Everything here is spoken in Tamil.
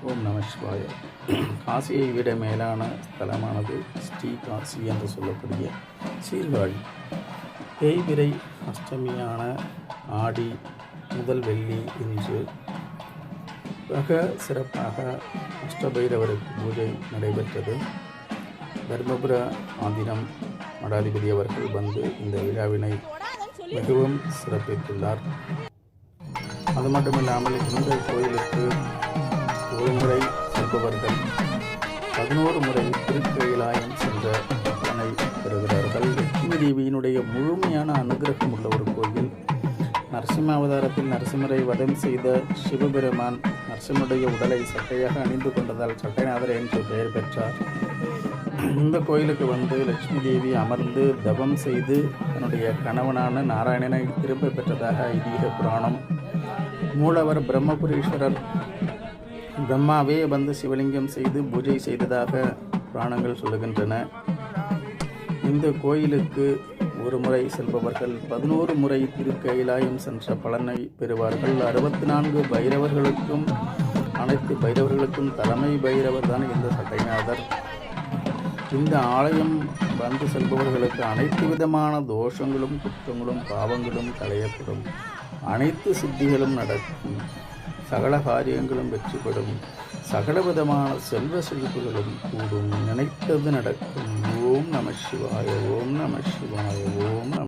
ஓம் நம சிவாய. காசியை விட மேலான ஸ்தலமானது ஸ்ரீ காசி என்று சொல்லக்கூடிய சீர்காழி. தேய்பிறை அஷ்டமியான ஆடி முதல் வெள்ளி இன்று மிக சிறப்பாக அஷ்டபைரவருக்கு பூஜை நடைபெற்றது. தர்மபுர ஆதீனம் மடாதிபதி அவர்கள் வந்து இந்த விழாவினை மிகவும் சிறப்பித்துள்ளார். அது மட்டுமில்லாமல் இந்த கோயிலுக்கு ஒரு முறை செல்பவர்கள் 11 முறை திருக்கயிலாயம் சென்ற பலனை பெறுகிறார்கள். லட்சுமி தேவியினுடைய முழுமையான அனுகிரகம் உள்ள ஒரு கோயில். நரசிம்ம அவதாரத்தில் நரசிம்மரை வதம் செய்த சிவபெருமான் நரசிம்மருடைய உடலை சட்டையாக அணிந்து கொண்டதால் சட்டைநாதர் என்று பெயர் பெற்றார். இந்த கோயிலுக்கு வந்து லட்சுமி தேவி அமர்ந்து தவம் செய்து தன்னுடைய கணவனான நாராயணனை திரும்ப பெற்றதாக ஐதீக புராணம். மூலவர் பிரம்மபுரீஸ்வரர் பிரம்மாவே வந்து சிவலிங்கம் செய்து பூஜை செய்ததாக புராணங்கள் சொல்லுகின்றன. இந்த கோயிலுக்கு ஒரு முறை செல்பவர்கள் 11 முறை திருக்கயிலாயம் சென்ற பலனை பெறுவார்கள். 64 பைரவர்களுக்கும் அனைத்து பைரவர்களுக்கும் தலைமை பைரவர் தான் இந்த சட்டைநாதர். இந்த ஆலயம் வந்து செல்பவர்களுக்கு அனைத்து விதமான தோஷங்களும் குற்றங்களும் பாவங்களும் களையப்படும். அனைத்து சித்திகளும் நடக்கும். சகல காரியங்களும் வெற்றிப்படும். சகல விதமான செல்வ செழிப்புகளும் கூடும். நினைத்தது நடக்கும். ஓம் நம சிவாய. ஓம் நம சிவாய. ஓம் நம